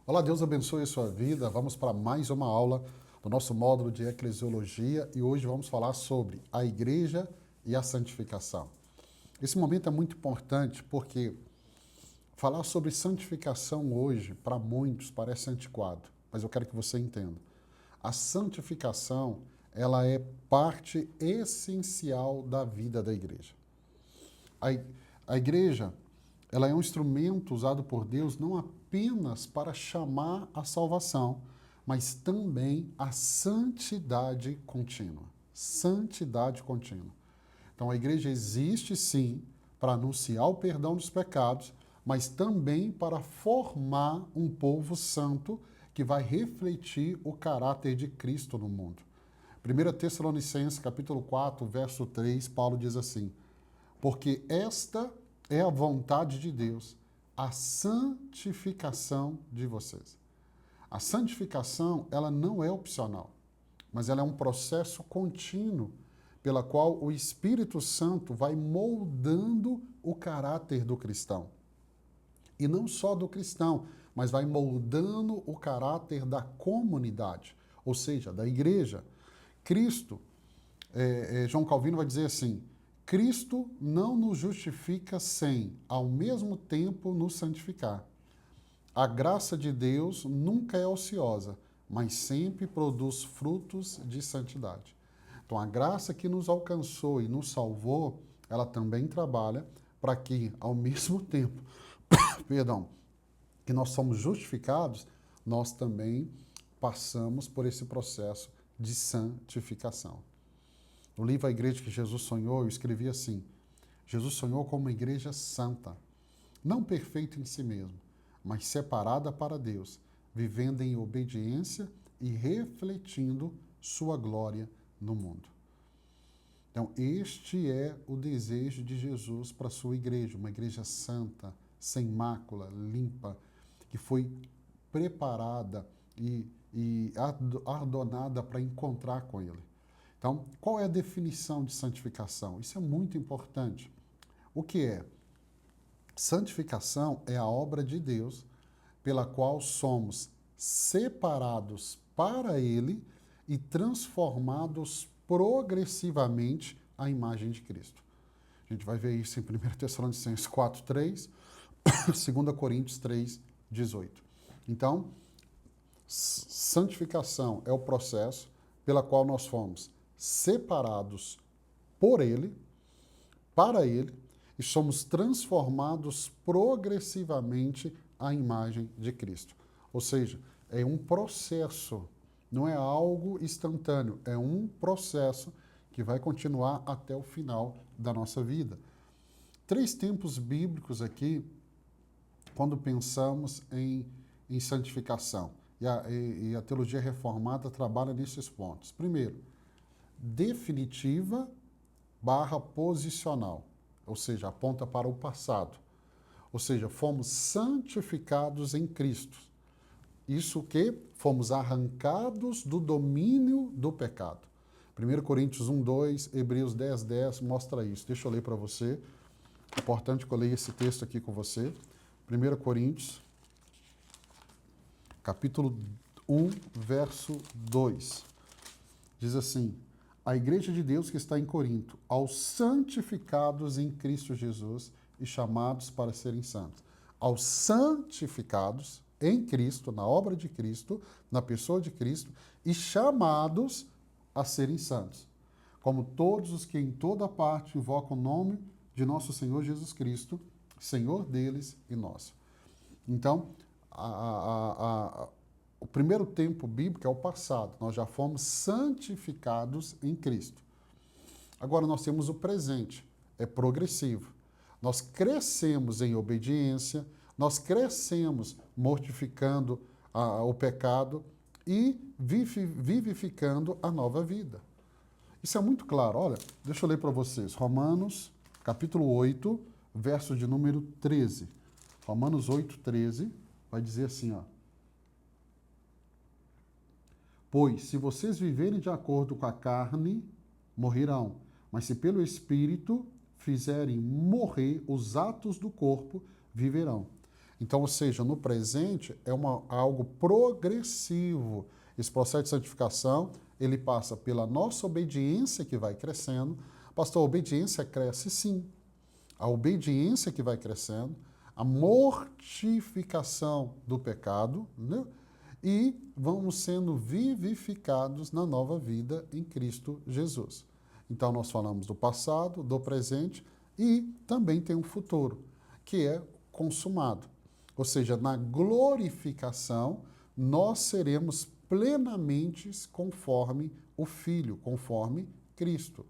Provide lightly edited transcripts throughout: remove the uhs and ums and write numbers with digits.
Olá, Deus abençoe a sua vida. Vamos para mais uma aula do nosso módulo de Eclesiologia e hoje vamos falar sobre a igreja e a santificação. Esse momento é muito importante porque falar sobre santificação hoje, para muitos, parece antiquado, mas eu quero que você entenda. A santificação, ela é parte essencial da vida da igreja. A igreja, ela é um instrumento usado por Deus não apenas para chamar a salvação, mas também a santidade contínua. Santidade contínua. Então a igreja existe sim para anunciar o perdão dos pecados, mas também para formar um povo santo que vai refletir o caráter de Cristo no mundo. 1 Tessalonicenses, capítulo 4, verso 3, Paulo diz assim: porque esta é a vontade de Deus, a santificação de vocês. A santificação, ela não é opcional, mas ela é um processo contínuo pela qual o Espírito Santo vai moldando o caráter do cristão. E não só do cristão, mas vai moldando o caráter da comunidade, ou seja, da igreja. Cristo, João Calvino vai dizer assim: Cristo não nos justifica sem, ao mesmo tempo, nos santificar. A graça de Deus nunca é ociosa, mas sempre produz frutos de santidade. Então, a graça que nos alcançou e nos salvou, ela também trabalha para que, ao mesmo tempo, que nós somos justificados, nós também passamos por esse processo de santificação. No livro A Igreja que Jesus Sonhou, eu escrevi assim: Jesus sonhou com uma igreja santa, não perfeita em si mesmo, mas separada para Deus, vivendo em obediência e refletindo sua glória no mundo. Então, este é o desejo de Jesus para a sua igreja, uma igreja santa, sem mácula, limpa, que foi preparada e adornada para encontrar com Ele. Então, qual é a definição de santificação? Isso é muito importante. O que é? Santificação é a obra de Deus pela qual somos separados para Ele e transformados progressivamente à imagem de Cristo. A gente vai ver isso em 1 Tessalonicenses 4, 3, 2 Coríntios 3, 18. Então, santificação é o processo pela qual nós fomos separados por Ele, para Ele, e somos transformados progressivamente à imagem de Cristo. Ou seja, é um processo, não é algo instantâneo, é um processo que vai continuar até o final da nossa vida. 3 tempos bíblicos aqui, quando pensamos em santificação. E a teologia reformada trabalha nesses pontos. Primeiro, definitiva / posicional, ou seja, aponta para o passado. Ou seja, fomos santificados em Cristo. Isso que fomos arrancados do domínio do pecado. 1 Coríntios 1, 2, Hebreus 10, 10 mostra isso. Deixa eu ler para você. É importante que eu leia esse texto aqui com você. 1 Coríntios, capítulo 1, verso 2. Diz assim: a igreja de Deus que está em Corinto, aos santificados em Cristo Jesus e chamados para serem santos. Aos santificados em Cristo, na obra de Cristo, na pessoa de Cristo, e chamados a serem santos. Como todos os que em toda parte invocam o nome de nosso Senhor Jesus Cristo, Senhor deles e nosso. Então, o primeiro tempo bíblico é o passado. Nós já fomos santificados em Cristo. Agora nós temos o presente. É progressivo. Nós crescemos em obediência, nós crescemos mortificando o pecado e vivificando a nova vida. Isso é muito claro. Olha, deixa eu ler para vocês. Romanos, capítulo 8, verso de número 13. Romanos 8, 13, vai dizer assim, ó. Pois, se vocês viverem de acordo com a carne, morrerão. Mas se pelo Espírito fizerem morrer os atos do corpo, viverão. Então, ou seja, no presente é algo progressivo. Esse processo de santificação, ele passa pela nossa obediência que vai crescendo. Pastor, a obediência cresce sim. A obediência que vai crescendo, a mortificação do pecado, né? E vamos sendo vivificados na nova vida em Cristo Jesus. Então, nós falamos do passado, do presente e também tem um futuro, que é consumado. Ou seja, na glorificação, nós seremos plenamente conforme o Filho, conforme Cristo.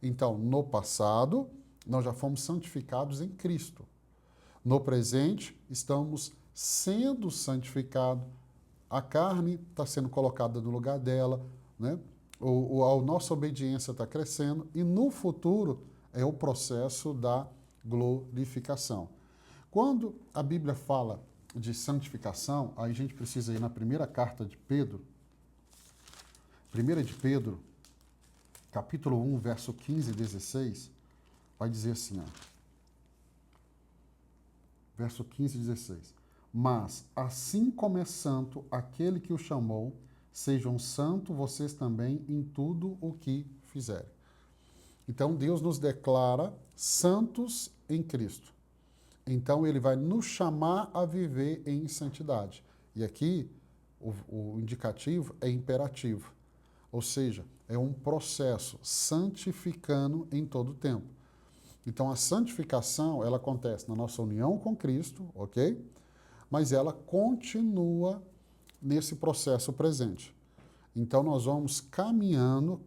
Então, no passado, nós já fomos santificados em Cristo. No presente, estamos sendo santificados. A carne está sendo colocada no lugar dela, né? A nossa obediência está crescendo e no futuro é o processo da glorificação. Quando a Bíblia fala de santificação, aí a gente precisa ir na primeira carta de Pedro, 1 de Pedro, capítulo 1, verso 15 e 16, vai dizer assim, ó, verso 15 e 16. Mas, assim como é santo aquele que o chamou, sejam santos vocês também em tudo o que fizerem. Então, Deus nos declara santos em Cristo. Então, Ele vai nos chamar a viver em santidade. E aqui, o indicativo é imperativo. Ou seja, é um processo santificando em todo o tempo. Então, a santificação, ela acontece na nossa união com Cristo, ok? Mas ela continua nesse processo presente. Então, nós vamos caminhando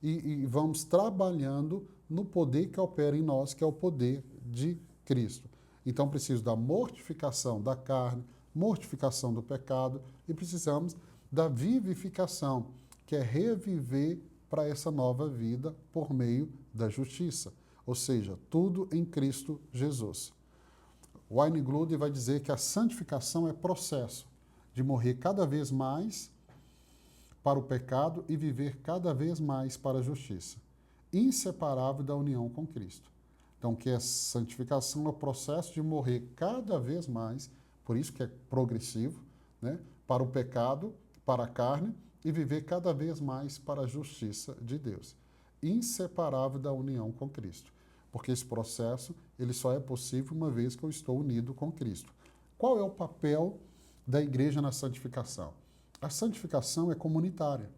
e vamos trabalhando no poder que opera em nós, que é o poder de Cristo. Então, preciso da mortificação da carne, mortificação do pecado e precisamos da vivificação, que é reviver para essa nova vida por meio da justiça. Ou seja, tudo em Cristo Jesus. Wayne Grudem vai dizer que a santificação é processo de morrer cada vez mais para o pecado e viver cada vez mais para a justiça, inseparável da união com Cristo. Então, que a santificação é o processo de morrer cada vez mais, por isso que é progressivo, né, para o pecado, para a carne e viver cada vez mais para a justiça de Deus, inseparável da união com Cristo. Porque esse processo ele só é possível uma vez que eu estou unido com Cristo. Qual é o papel da igreja na santificação? A santificação é comunitária.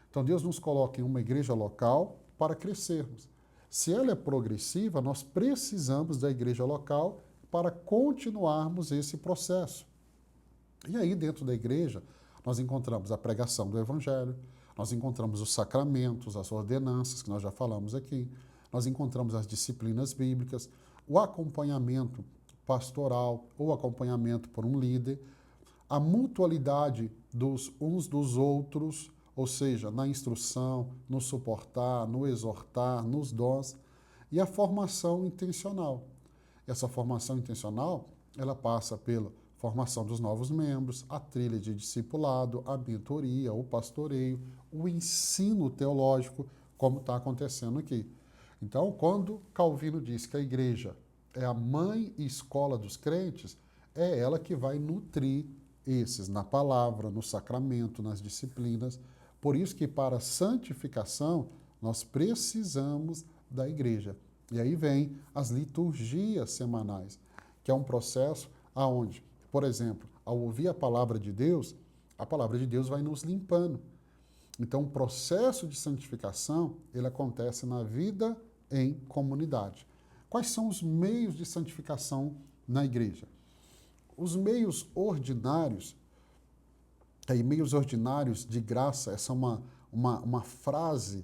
Então Deus nos coloca em uma igreja local para crescermos. Se ela é progressiva, nós precisamos da igreja local para continuarmos esse processo. E aí dentro da igreja nós encontramos a pregação do evangelho, nós encontramos os sacramentos, as ordenanças que nós já falamos aqui, nós encontramos as disciplinas bíblicas, o acompanhamento pastoral ou acompanhamento por um líder, a mutualidade dos uns dos outros, ou seja, na instrução, no suportar, no exortar, nos dons, e a formação intencional. Essa formação intencional, ela passa pela formação dos novos membros, a trilha de discipulado, a mentoria, o pastoreio, o ensino teológico, como está acontecendo aqui. Então, quando Calvino diz que a igreja é a mãe e escola dos crentes, é ela que vai nutrir esses na palavra, no sacramento, nas disciplinas. Por isso que para a santificação nós precisamos da igreja. E aí vem as liturgias semanais, que é um processo aonde, por exemplo, ao ouvir a palavra de Deus vai nos limpando. Então, o processo de santificação, ele acontece na vida em comunidade. Quais são os meios de santificação na igreja? Os meios ordinários, meios ordinários de graça, essa é uma frase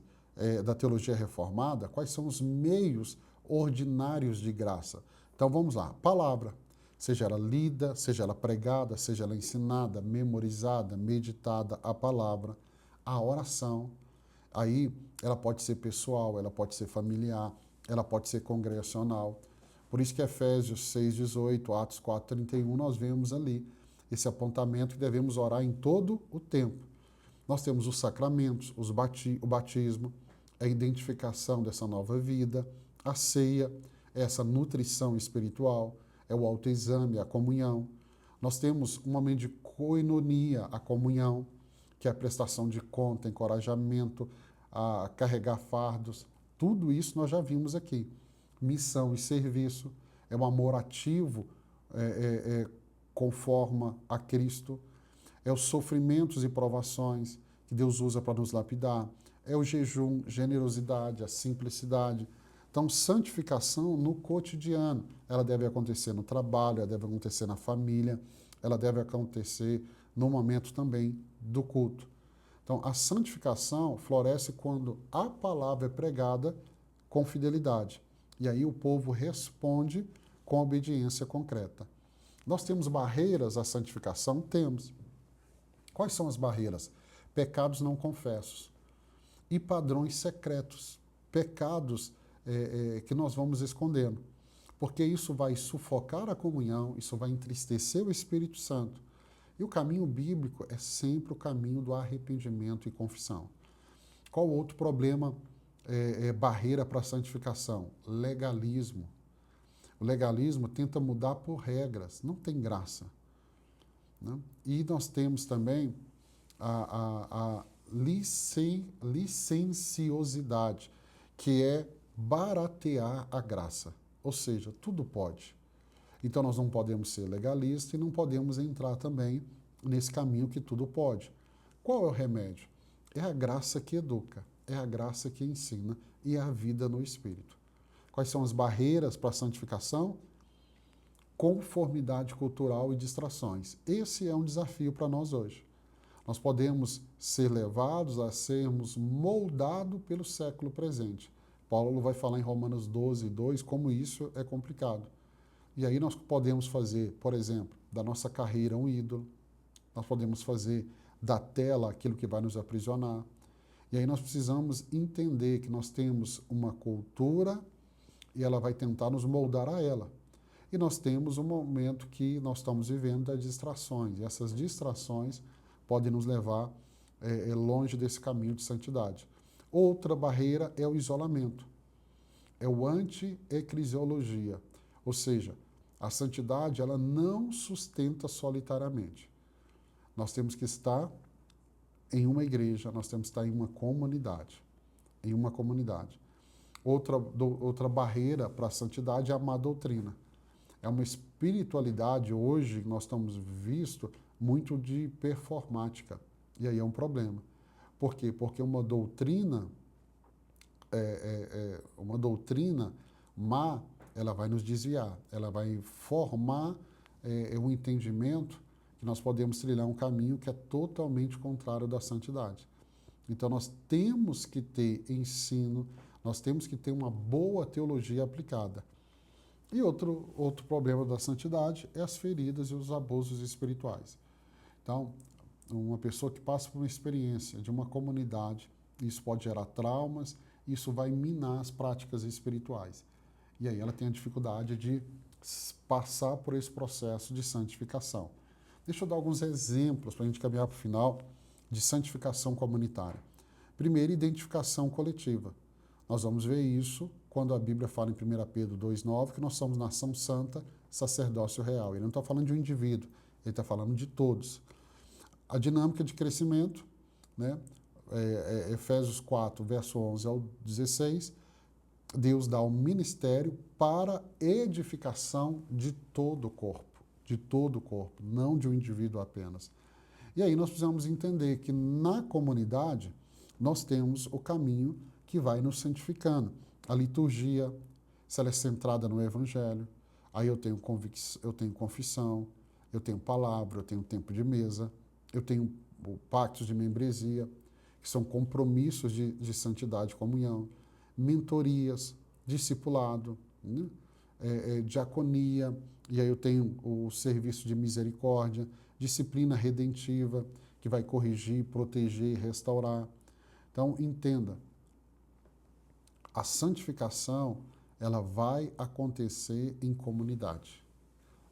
da teologia reformada. Quais são os meios ordinários de graça? Então, vamos lá. Palavra, seja ela lida, seja ela pregada, seja ela ensinada, memorizada, meditada, a palavra, a oração. Aí ela pode ser pessoal, ela pode ser familiar, ela pode ser congregacional. Por isso que Efésios 6,18, Atos 4,31, nós vemos ali esse apontamento que devemos orar em todo o tempo. Nós temos os sacramentos, o batismo, a identificação dessa nova vida, a ceia, essa nutrição espiritual, é o autoexame, a comunhão. Nós temos um momento de koinonia, a comunhão, que é a prestação de conta, encorajamento, a carregar fardos. Tudo isso nós já vimos aqui. Missão e serviço, é um amor ativo, conforme a Cristo. É os sofrimentos e provações que Deus usa para nos lapidar. É o jejum, generosidade, a simplicidade. Então, santificação no cotidiano. Ela deve acontecer no trabalho, ela deve acontecer na família, ela deve acontecer no momento também do culto. Então, a santificação floresce quando a palavra é pregada com fidelidade. E aí o povo responde com obediência concreta. Nós temos barreiras à santificação? Temos. Quais são as barreiras? Pecados não confessos e padrões secretos, pecados que nós vamos escondendo, porque isso vai sufocar a comunhão, isso vai entristecer o Espírito Santo. E o caminho bíblico é sempre o caminho do arrependimento e confissão. Qual outro problema barreira para a santificação? Legalismo. O legalismo tenta mudar por regras, não tem graça. Né? E nós temos também a licenciosidade, que é baratear a graça. Ou seja, tudo pode. Então nós não podemos ser legalistas e não podemos entrar também nesse caminho que tudo pode. Qual é o remédio? É a graça que educa, é a graça que ensina e é a vida no Espírito. Quais são as barreiras para a santificação? Conformidade cultural e distrações. Esse é um desafio para nós hoje. Nós podemos ser levados a sermos moldados pelo século presente. Paulo vai falar em Romanos 12, 2, como isso é complicado. E aí nós podemos fazer, por exemplo, da nossa carreira um ídolo. Nós podemos fazer da tela aquilo que vai nos aprisionar. E aí nós precisamos entender que nós temos uma cultura e ela vai tentar nos moldar a ela. E nós temos um momento que nós estamos vivendo das distrações. E essas distrações podem nos levar longe desse caminho de santidade. Outra barreira é o isolamento. É o anti-eclesiologia. Ou seja, a santidade ela não sustenta solitariamente. Nós temos que estar em uma igreja, nós temos que estar em uma comunidade. Em uma comunidade. Outra barreira para a santidade é a má doutrina. É uma espiritualidade, hoje nós estamos visto muito de performática. E aí é um problema. Por quê? Porque uma doutrina má, ela vai nos desviar, ela vai formar um entendimento que nós podemos trilhar um caminho que é totalmente contrário da santidade. Então nós temos que ter ensino, nós temos que ter uma boa teologia aplicada. E outro problema da santidade é as feridas e os abusos espirituais. Então, uma pessoa que passa por uma experiência de uma comunidade, isso pode gerar traumas, isso vai minar as práticas espirituais. E aí ela tem a dificuldade de passar por esse processo de santificação. Deixa eu dar alguns exemplos para a gente caminhar para o final de santificação comunitária. Primeiro, identificação coletiva. Nós vamos ver isso quando a Bíblia fala em 1 Pedro 2,9 que nós somos nação santa, sacerdócio real. Ele não está falando de um indivíduo, ele está falando de todos. A dinâmica de crescimento, né? Efésios 4, verso 11 ao 16, Deus dá um ministério para edificação de todo o corpo, não de um indivíduo apenas. E aí nós precisamos entender que na comunidade nós temos o caminho que vai nos santificando. A liturgia, se ela é centrada no Evangelho, aí eu tenho confissão, eu tenho palavra, eu tenho tempo de mesa, eu tenho pactos de membresia, que são compromissos de santidade e comunhão, mentorias, discipulado, né? Diaconia, e aí eu tenho o serviço de misericórdia, disciplina redentiva, que vai corrigir, proteger e restaurar. Então, entenda, a santificação, ela vai acontecer em comunidade.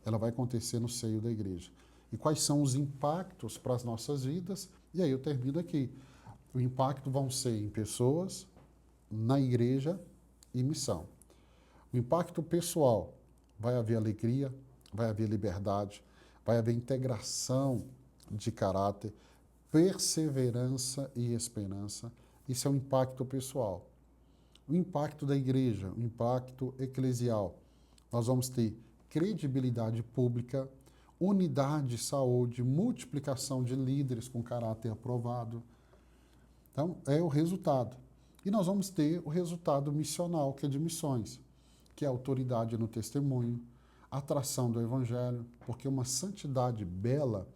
Ela vai acontecer no seio da igreja. E quais são os impactos para as nossas vidas? E aí eu termino aqui. O impacto vão ser em pessoas, na igreja e missão. O impacto pessoal, vai haver alegria, vai haver liberdade, vai haver integração de caráter, perseverança e esperança. Isso é um impacto pessoal. O impacto da igreja, o impacto eclesial. Nós vamos ter credibilidade pública, unidade, saúde, multiplicação de líderes com caráter aprovado. Então, é o resultado. E nós vamos ter o resultado missional, que é de missões, que é autoridade no testemunho, atração do evangelho, porque uma santidade bela,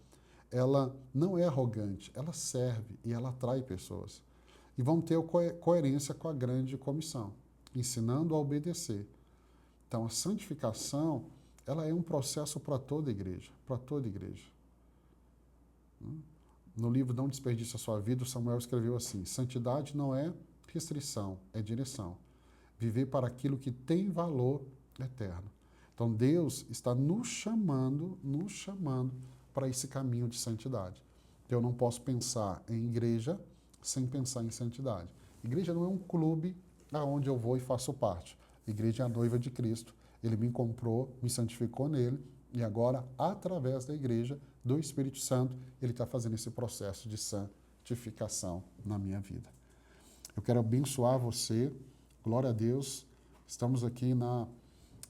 ela não é arrogante, ela serve e ela atrai pessoas. E vamos ter coerência com a grande comissão, ensinando a obedecer. Então, a santificação, ela é um processo para toda igreja, para toda igreja. No livro Não Desperdice a Sua Vida, o Samuel escreveu assim: santidade não é restrição, é direção. Viver para aquilo que tem valor eterno. Então, Deus está nos chamando para esse caminho de santidade. Eu não posso pensar em igreja sem pensar em santidade. Igreja não é um clube aonde eu vou e faço parte. Igreja é a noiva de Cristo. Ele me comprou, me santificou nele e agora, através da igreja, do Espírito Santo, ele está fazendo esse processo de santificação na minha vida. Eu quero abençoar você. Glória a Deus. Estamos aqui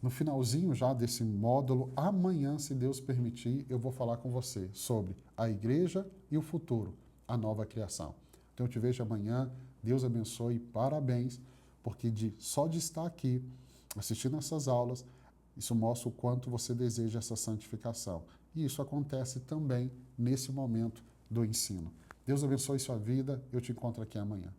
no finalzinho já desse módulo. Amanhã, se Deus permitir, eu vou falar com você sobre a igreja e o futuro, a nova criação. Então, eu te vejo amanhã. Deus abençoe. Parabéns, porque só de estar aqui, assistindo essas aulas, isso mostra o quanto você deseja essa santificação. E isso acontece também nesse momento do ensino. Deus abençoe sua vida. Eu te encontro aqui amanhã.